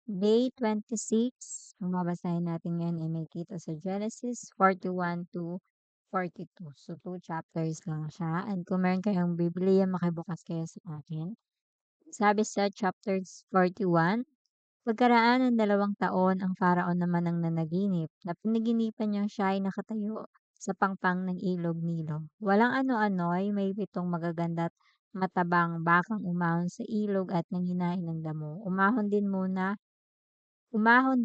Day 26, ang babasahin natin ngayon ay makikita sa Genesis 41 to 42. So, 2 chapters lang siya. And kung meron kayong Biblia, makibukas kayo sa akin. Sabi sa chapters 41, pagkaraan ng 2 taon, ang Faraon naman ang nanaginip. Napanaginipan niyang siya ay nakatayo sa pangpang ng ilog Nilo. Walang ano-ano'y may 7 magaganda at matabang bakang umahon sa ilog at nanghinain ng damo. Umahon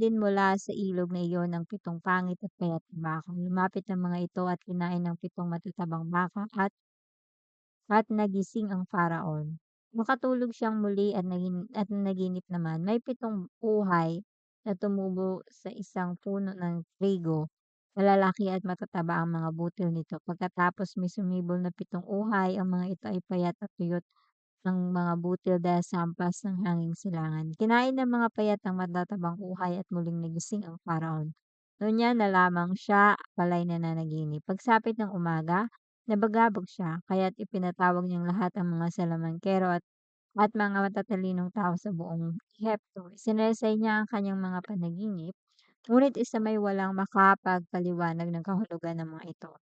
din mula sa ilog na iyon ang 7 pangit at payat na baka. Lumapit ang mga ito at kinain ng 7 matatabang baka at nagising ang Faraon. Makatulog siyang muli at naginip naman. May 7 uhay na tumubo sa isang puno ng trigo. Malalaki at matataba ang mga butil nito. Pagkatapos may sumibol na 7 uhay, ang mga ito ay payat at tuyot ang mga butil dahil sa hampas ng hanging silangan. Kinain ng mga payat ang matatabang uhay at muling nagising ang Faraon. Noon niya nalamang siya pala'y nananaginip. Pagsapit ng umaga, nabagabag siya, kaya't ipinatawag niyang lahat ang mga salamangkero at mga matatalinong tao sa buong Ehipto. Isinalaysay niya ang kanyang mga panaginip, ngunit isa may walang makapagpaliwanag ng kahulugan ng mga ito.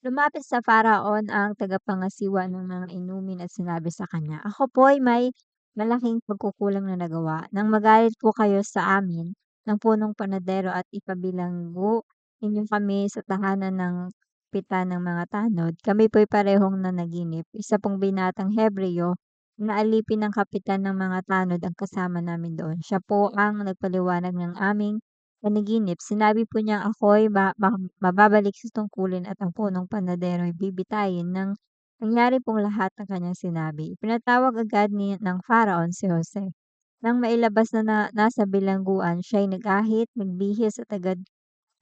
Lumapit sa Faraon ang tagapangasiwa ng mga inumin at sinabi sa kanya, "Ako po'y may malaking pagkukulang na nagawa. Nang magalit po kayo sa amin ng punong panadero at ipabilanggo ninyo kami sa tahanan ng kapitan ng mga tanod, kami po'y parehong nanaginip. Isa pong binatang Hebreo na alipin ng kapitan ng mga tanod ang kasama namin doon. Siya po ang nagpaliwanag ng aming panaginip. Sinabi po niyang ako'y mababalik sa tungkulin at ang punong panadero'y bibitayin nang nangyari pong lahat ng kanyang sinabi. Ipinatawag agad ng Pharaon si Jose. Nang mailabas na nasa bilangguan, siya'y nag-ahit, nagbihis at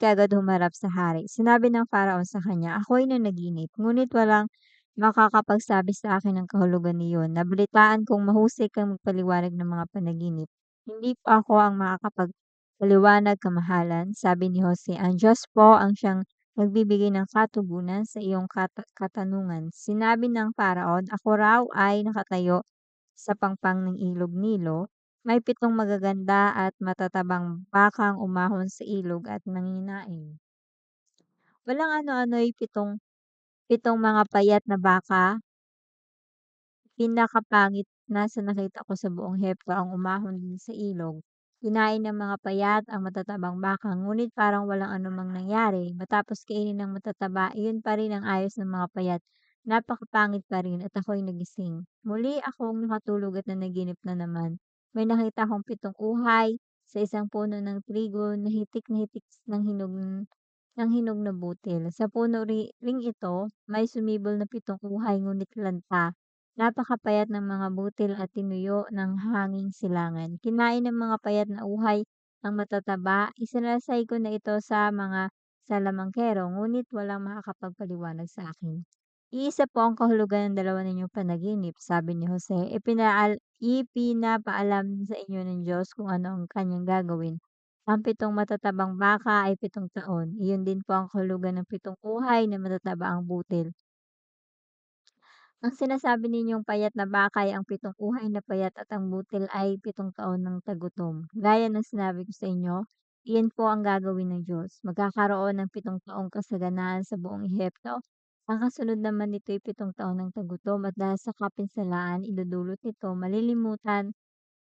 kaagad humarap sa hari. Sinabi ng Pharaon sa kanya, "Ako'y nanaginip, ngunit walang makakapagsabi sa akin ng kahulugan niyon. Nabalitaan kong mahusay kang magpaliwanag ng mga panaginip. Hindi pa ako ang makakapagpaliwanag, kamahalan," sabi ni Jose. "Ang Diyos po ang siyang nagbibigay ng katugunan sa iyong katanungan." Sinabi ng Pharaon, "Ako raw ay nakatayo sa pangpang ng ilog Nilo. May 7 magaganda at matatabang bakang umahon sa ilog at nanginain. Walang ano-ano'y pitong mga payat na baka, pinakapangit na sa nakita ko sa buong Hepto ang umahon din sa ilog. Kinain ng mga payat ang matatabang baka, ngunit parang walang anumang nangyari. Matapos kainin ng matataba, iyon pa rin ang ayos ng mga payat. Napakapangit pa rin at ako'y nagising. Muli akong nakatulog at nanaginip na naman. May nakita akong 7 uhay sa isang puno ng trigo na hitik ng hinog na butil. Sa puno ring ito, may sumibol na 7 uhay ngunit lanta. Napakapayat ng mga butil at tinuyo ng hanging silangan. Kinain ng mga payat na uhay ang matataba. Isinalaysay ko na ito sa mga salamangkero, ngunit walang makakapagpaliwanag sa akin. Iisa po ang kahulugan ng 2 ninyong panaginip, sabi ni Jose. Ipinapaalam sa inyo ng Diyos kung ano ang kanyang gagawin. Ang 7 matatabang baka ay 7 taon. Iyon din po ang kahulugan ng 7 uhay na matataba ang butil. Ang sinasabi ninyong payat na baka ay ang 7 uhay na payat at ang butil ay 7 taon ng tagutom. Gaya ng sinabi ko sa inyo, iyan po ang gagawin ng Diyos. Magkakaroon ng 7 taong kasaganaan sa buong Ehipto. Ang kasunod naman nito ay 7 taon ng tagutom at dahil sa kapinsalaan, idudulot nito malilimutan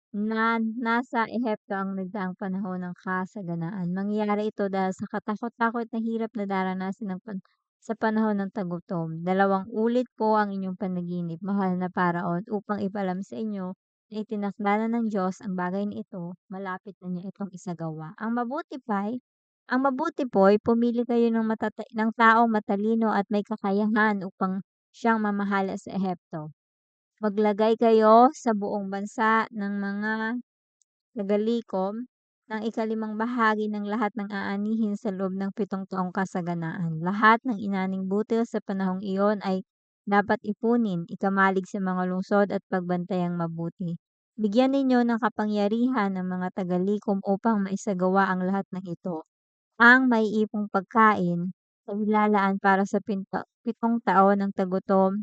na nasa Ehipto ang nagdaang panahon ng kasaganaan. Mangyayari ito dahil sa katakot-takot na hirap na daranasin sa panahon ng tagutom. 2 ulit po ang inyong panaginip, mahal na Paraon, upang ipalam sa inyo na itinakda na ng Diyos ang bagay na ito, malapit na niya itong isagawa. Ang mabuti po'y pumili kayo ng taong matalino at may kakayahan upang siyang mamahala sa Ehipto. Maglagay kayo sa buong bansa ng mga tagalikom ng 5 bahagi ng lahat ng aanihin sa loob ng 7 taong kasaganaan. Lahat ng inaning butil sa panahong iyon ay dapat ipunin, ikamalig sa mga lungsod at pagbantayang mabuti. Bigyan ninyo ng kapangyarihan ng mga tagalikom upang maisagawa ang lahat ng ito. Ang maiipong pagkain ay ilalaan para sa 7 taon ng tagutom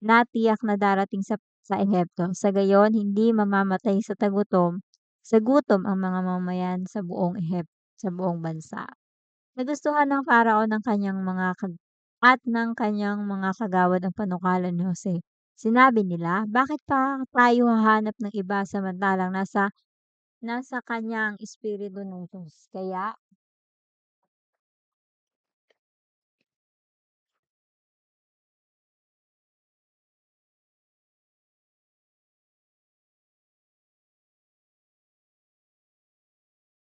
na tiyak na darating sa Ehipto. Sa gayon, hindi mamamatay sa tagutom sa gutom ang mga mamamayan sa buong bansa. Nagustuhan ng Faraon ng kanyang mga at ng kanyang mga kagawad ang panukala ni Jose. Sinabi nila, bakit pa tayo hahanap ng iba samantalang nasa kanyang espiritu ng Diyos. Kaya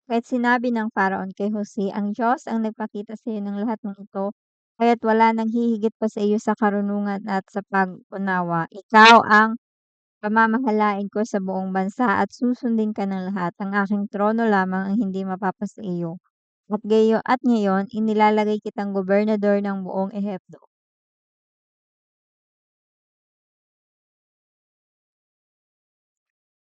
kahit sinabi ng Faraon kay Jose, ang Diyos ang nagpakita sa iyo ng lahat ng ito, kaya't wala nang hihigit pa sa iyo sa karunungan at sa pag-unawa. Ikaw ang pamamahalain ko sa buong bansa at susundin ka ng lahat. Ang aking trono lamang ang hindi mapapasa iyo. At ngayon, inilalagay kitang gobernador ng buong Ehipto.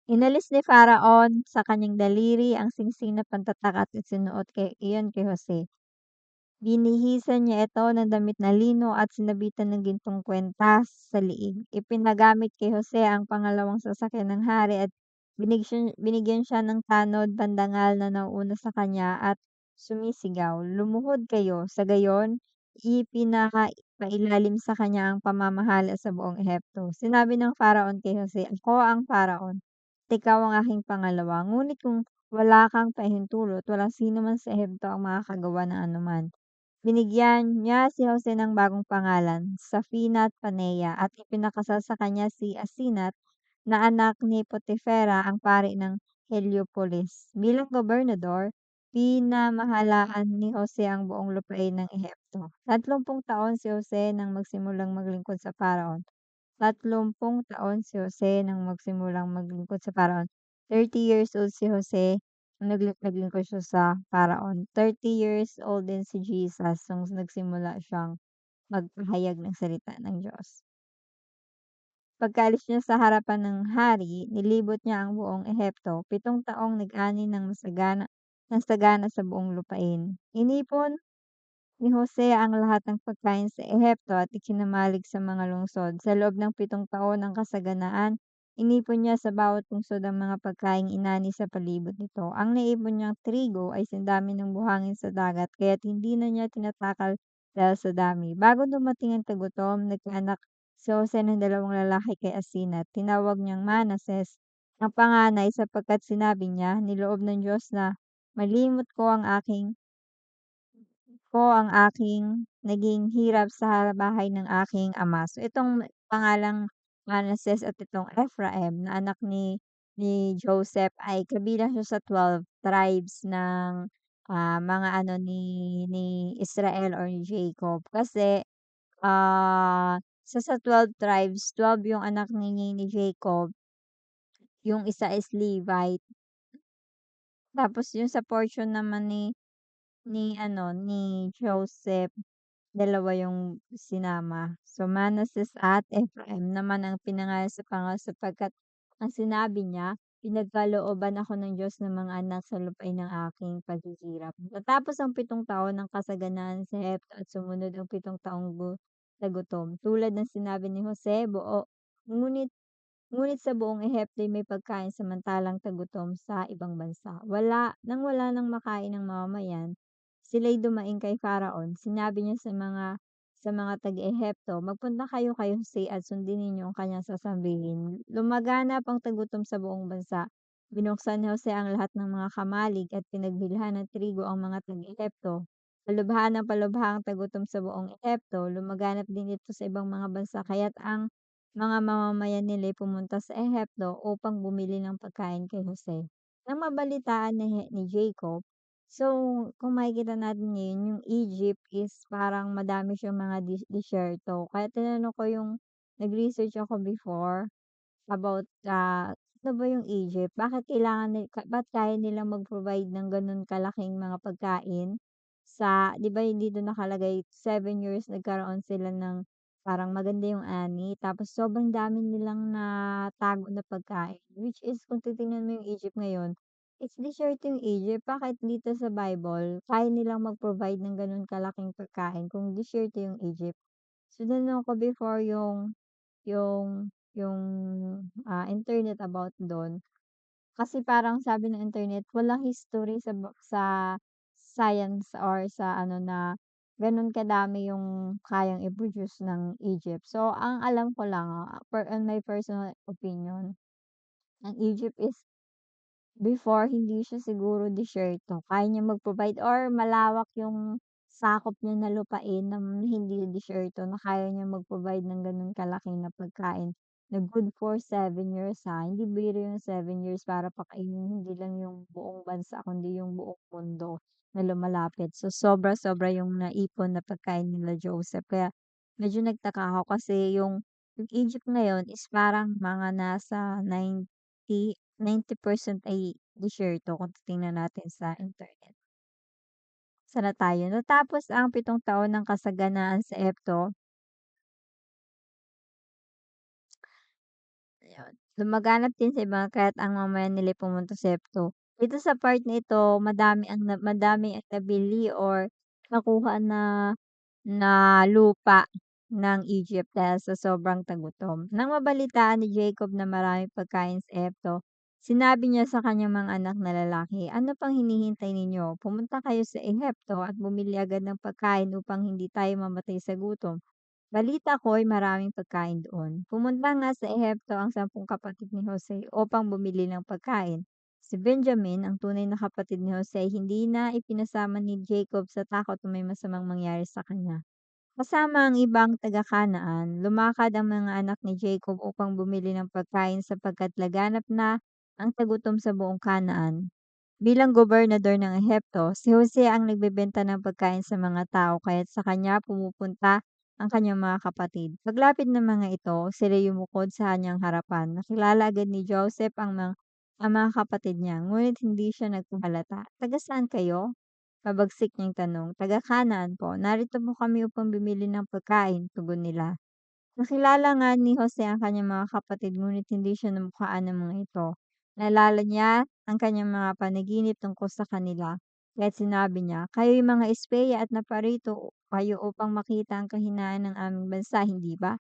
Inalis ni Faraon sa kanyang daliri ang singsing na pantatak at isinuot iyon kay Jose. Binihisan niya ito ng damit na lino at sinabitan ng gintong kwentas sa liig. Ipinagamit kay Jose ang pangalawang sasakyan ng hari at binigyan siya ng tanod pandangal na nauuna sa kanya at sumisigaw, "Lumuhod kayo!" Sa gayon, ipinakailalim sa kanya ang pamamahala sa buong Ehipto. Sinabi ng Faraon kay Jose, "Ako ang Faraon, at ikaw ang aking pangalawa. Ngunit kung wala kang pahintulot, walang sino man sa Ehipto ang makakagawa ng anuman." Binigyan niya si Jose ng bagong pangalan, Safinath-Paneah, at ipinakasal sa kanya si Asenat na anak ni Potifera, ang pari ng Heliopolis. Bilang gobernador, pinamahalaan ni Jose ang buong lupain ng Ehipto. 30 taon si Jose nang magsimulang maglingkod sa Faraon. 30 taon si Jose nang magsimulang maglingkod sa Faraon. 30 years old si Jose nung naglingkod siya sa Faraon. 30 years old din si Jesus nung nagsimula siyang magpahayag ng salita ng Diyos. Pagkaalis niya sa harapan ng hari, nilibot niya ang buong Ehipto. 7 taong nag-ani ng sagana sa buong lupain. Inipon ni Jose ang lahat ng pagkain sa Ehipto at ikinamalig sa mga lungsod. Sa loob ng 7 taon ng kasaganaan, inipon niya sa bawat lungsod ang mga pagkaing inani sa palibot nito. Ang naipon niyang trigo ay sindami ng buhangin sa dagat, kaya't hindi na niya tinatakal dahil sa dami. Bago dumating ang tagutom, nagkaanak si Jose ng 2 lalaki kay Asinat. Tinawag niyang Manases ang panganay sapagkat sinabi niya, niloob ng Diyos na malimot ko ang aking naging hirap sa bahay ng aking ama. So itong pangalang Manasseh at itong Ephraim na anak ni Joseph ay kabilang siya sa 12 tribes ng mga ano ni Israel or ni Jacob. Kasi sa 12 tribes, 12 yung anak ni Jacob, yung isa is Levite. Tapos yung sa portion naman ni Joseph, dalawa yung sinama. So, Manasseh at Ephraim naman ang pinangalan sa Panginoon sapagkat ang sinabi niya, "Pinagkalooban ako ng Diyos ng mga anak sa lupain ng aking paghihirap." Natapos ang 7 taon ng kasaganaan sa Ehipto at sumunod ang 7 taong tagutom. Tulad ng sinabi ni Jose, ngunit ngunit sa buong Ehipto'y may pagkain samantalang tagutom sa ibang bansa. Wala nang makain ng mamamayan, sila'y dumaing kay Faraon. Sinabi niya sa mga taga-Ehipto, "Magpunta kayo kay Jose at sundin ninyo ang kanyang sasabihin." Lumaganap ang tagutom sa buong bansa. Binuksan ni Jose ang lahat ng mga kamalig at pinagbilhan ng trigo ang mga taga-Ehipto. Palubhaan ng palubhang tagutom sa buong Ehipto, lumaganap din ito sa ibang mga bansa kaya't ang mga mamamayan nila'y pumunta sa Ehipto upang bumili ng pagkain kay Jose. Nang mabalitaan ni Jacob, so kung makikita natin ngayon, yung Egypt is parang madami siyang mga disyerto. Kaya tinanong ko nag-research ako before about, ano ba yung Egypt? Ba't kaya nilang mag-provide ng gano'n kalaking mga pagkain 'di ba hindi dun nakalagay 7 years nagkaroon sila ng parang maganda yung ani, tapos sobrang dami nilang natago na pagkain. Which is kung titingnan mo yung Egypt ngayon, it's disyerto yung Egypt. Bakit dito sa Bible kaya nilang mag-provide ng gano'n kalaking pagkain kung disyerto yung Egypt? So, tinanong ko before yung internet about dun. Kasi parang sabi ng internet walang history sa science or sa ano na gano'n kadami yung kayang i-produce ng Egypt. So, ang alam ko lang, on my personal opinion, ang Egypt is before hindi siya siguro disyerto, kaya niya mag-provide or malawak yung sakop niya na lupain na hindi disyerto na kaya niya mag-provide ng gano'n kalaki na pagkain na good for 7 years, ha. Hindi biro yung 7 years para pakainin hindi lang yung buong bansa kundi yung buong mundo na lumalapit. So, sobra-sobra yung naipon na pagkain nila Joseph kaya medyo nagtaka ako kasi yung Egypt ngayon is parang mga nasa 90% ay disyerto kung titingnan natin sa internet. Sana tayo. Natapos ang 7 taon ng kasaganaan sa Ehipto, ayun, lumaganap din sa iba kaya't ang mamayan nila'y pumunta sa Ehipto. Dito sa part na ito, madami ang nabili or nakuha na na lupa ng Egypt dahil sa sobrang tagutom. Nang mabalitaan ni Jacob na maraming pagkain sa Ehipto, sinabi niya sa kanyang mga anak na lalaki, "Ano pang hinihintay ninyo? Pumunta kayo sa Ehipto at bumili agad ng pagkain upang hindi tayo mamatay sa gutom. Balita ko'y maraming pagkain doon." Pumunta nga sa Ehipto ang 10 kapatid ni Jose upang bumili ng pagkain. Si Benjamin, ang tunay na kapatid ni Jose, ay hindi na ipinasama ni Jacob sa takot na may masamang mangyari sa kanya. Kasama ang ibang taga-Kanaan, lumakad ang mga anak ni Jacob upang bumili ng pagkain sapagkat laganap na ang tagutom sa buong Kanaan. Bilang gobernador ng Ehipto, si Jose ang nagbebenta ng pagkain sa mga tao kaya't sa kanya pumupunta ang kanyang mga kapatid. Paglapit ng mga ito, sila yumukod sa kanyang harapan. Nakilala agad ni Joseph ang mga kapatid niya, ngunit hindi siya nagpahalata. Taga saan kayo? Pabagsik niyang tanong. Taga Kanaan po. Narito po kami upang bumili ng pagkain, tugon nila. Nakilala nga ni Jose ang kanyang mga kapatid ngunit hindi siya namukhaan ng mga ito. Naalala niya ang kanyang mga panaginip tungkol sa kanila. Kaya't sinabi niya, "Kayo'y mga espeya at naparito kayo upang makita ang kahinaan ng aming bansa, hindi ba?"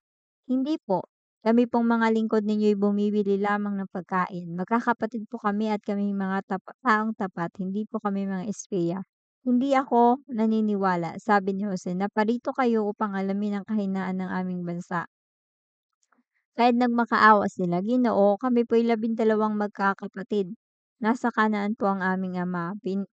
"Hindi po. Kami pong mga lingkod ninyo'y bumibili lamang ng pagkain. Magkakapatid po kami at kaming mga taong tapat, hindi po kami mga espeya." "Hindi ako naniniwala," sabi ni Jose, "naparito kayo upang alamin ang kahinaan ng aming bansa." Kahit nagmakaawa sila, "Ginoo, kami po'y 12 magkakapatid. Nasa Kanaan po ang aming ama.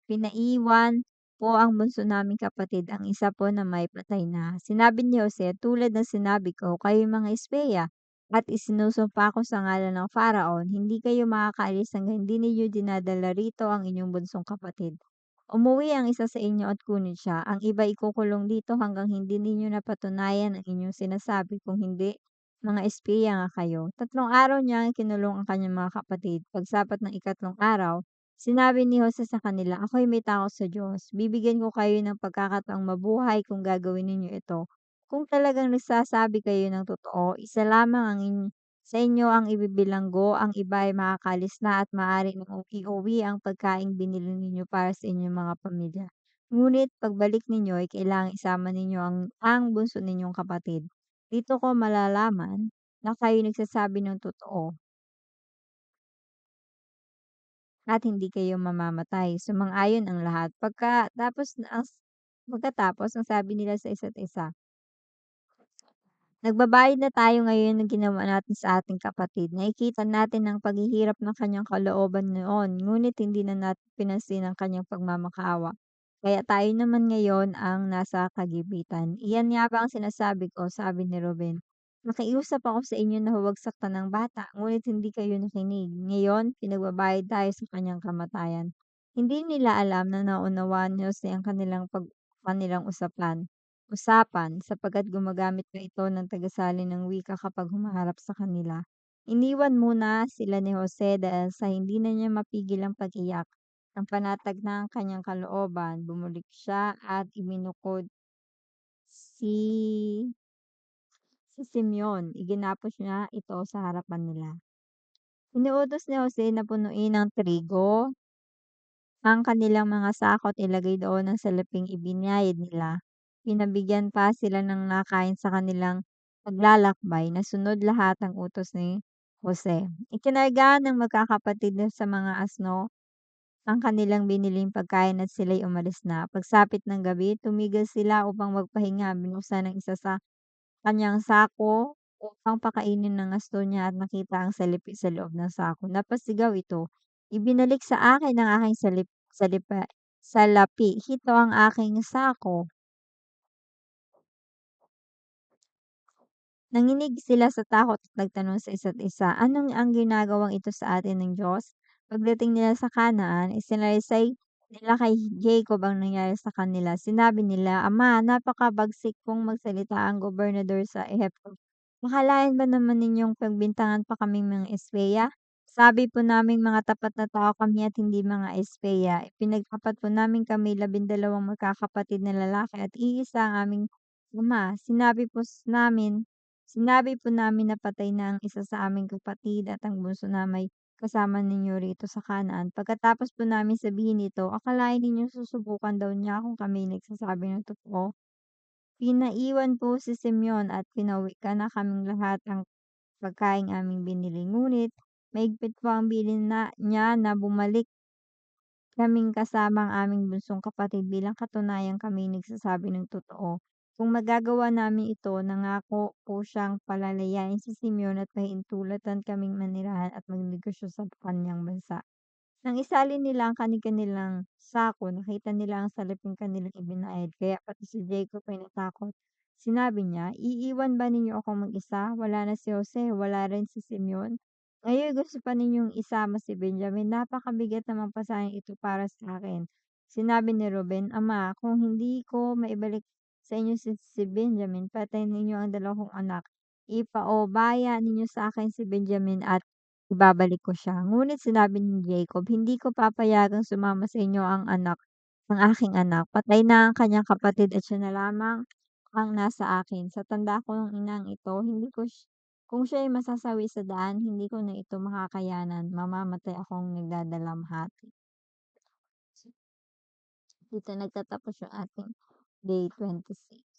Pinaiwan po ang bunso naming kapatid, ang isa po na may patay na." Sinabi ni Jose, "Tulad ng sinabi ko, kayo'y mga espeya at isinusumpa ko sa ngalan ng Faraon, hindi kayo makakaalis hanggang hindi ninyo dinadala rito ang inyong bunsong kapatid. Umuwi ang isa sa inyo at kunin siya, ang iba ikukulong dito hanggang hindi ninyo napatunayan ang inyong sinasabi, kung hindi, mga espiya nga kayo." 3 araw niyang kinulong ang kanyang mga kapatid. Pagsapat ng ikatlong araw, sinabi ni Jose sa kanila, "Ako'y may takot sa Diyos. Bibigyan ko kayo ng pagkakataong mabuhay kung gagawin ninyo ito. Kung talagang nagsasabi kayo ng totoo, isa lamang sa inyo ang ibibilanggo, ang iba ay makakaalis na at maaari nang iuwi ang pagkaing binili ninyo para sa inyong mga pamilya. Ngunit pagbalik ninyo ay kailangang isama ninyo ang bunso ninyong kapatid. Dito ko malalaman na kayo'y nagsasabi ng totoo at hindi kayo mamamatay." Sumang-ayon ang lahat. Pagkatapos ang sabi nila sa isa't isa, "Nagbabayad na tayo ngayon ng ginawa natin sa ating kapatid. Nakikita natin ang paghihirap ng kanyang kalooban noon, ngunit hindi na natin pinansin ang kanyang pagmamakaawa. Kaya tayo naman ngayon ang nasa kagipitan." "Iyan nga ba ang sinasabi ko," sabi ni Ruben. "Nakiusap ako sa inyo na huwag saktan ng bata, ngunit hindi kayo nakinig. Ngayon, pinagbabayad tayo sa kanyang kamatayan." Hindi nila alam na naunawaan ni Jose ang kanilang usapan sapagkat gumagamit pa ito ng tagasalin ng wika kapag humaharap sa kanila. Iniwan muna sila ni Jose dahil sa hindi na niya mapigil ang pag-iyak. Ang panatag na ang kanyang kalooban, bumalik siya at ibinukod si si Simeon. Iginapos niya ito sa harapan nila. Inuutos ni Jose na punuin ng trigo ang kanilang mga sako at ilagay doon ang salaping ibinayad nila. Pinabigyan pa sila ng nakain sa kanilang paglalakbay. Nasunod lahat ang utos ni Jose. Ikinarga ng magkakapatid na sa mga asno ang kanilang biniling pagkain at sila'y umalis na. Pagsapit ng gabi, tumigil sila upang magpahinga. Binuksan ang isa sa kanyang sako upang pakainin ng asto niya at nakita ang salapi sa loob ng sako. Napasigaw ito, "Ibinalik sa akin ang aking salapi. Ito ang aking sako." Nanginig sila sa takot at nagtanong sa isa't isa, "Anong ang ginagawang ito sa atin ng Diyos?" Pagdating nila sa Kanaan, isinalaysay nila kay Jacob ang nangyari sa kanila. Sinabi nila, "Ama, napakabagsik kong magsalita ang gobernador sa Ehipto. Akalain ba naman ninyong pagbintangan pa kaming mga espeya? Sabi po naming mga tapat na tao kami at hindi mga espeya. Ipinagtapat po namin kami 12 magkakapatid na lalaki at iisa ang aming ama. Sinabi po namin na patay na ang isa sa aming kapatid at ang bunso na may kasama ninyo rito sa Kanaan. Pagkatapos po namin sabihin ito, akalain ninyong susubukan daw niya kung kami nagsasabi ng totoo. Pinaiwan po si Simeon at pinauwi ka na kaming lahat ang pagkaing aming binili. Ngunit mahigpit po ang bilin na niya na bumalik kaming kasama ang aming bunsong kapatid bilang katunayan kaming nagsasabi ng totoo. Kung magagawa namin ito, nangako po siyang palalayain si Simeon at pahintulutan kaming manirahan at magnegosyo sa kanyang bansa. Nang isalin nila ang kani-kanilang sako, nakita nila ang salaping kanilang ibinayad, kaya pati si Jacob ay natakot. Sinabi niya, "Iiwan ba ninyo akong mag-isa? Wala na si Jose, wala rin si Simeon. Ngayon gusto pa ninyong isama si Benjamin, napakabigat namang pasanin ito para sa akin." Sinabi ni Ruben, "Ama, kung hindi ko maibalik sa inyo si Benjamin, patayin ninyo ang 2 kong anak. Ipaubaya ninyo sa akin si Benjamin at ibabalik ko siya." Ngunit sinabi ni Jacob, "Hindi ko papayagang sumama sa inyo ang aking anak. Patay na ang kanyang kapatid at siya na lamang ang nasa akin. Sa tanda ko ng inang ito, hindi ko kung siya'y masasawi sa daan, hindi ko na ito makakayanan. Mamamatay akong nagdadalamhati." Dito nagtatapos yung ating day 26.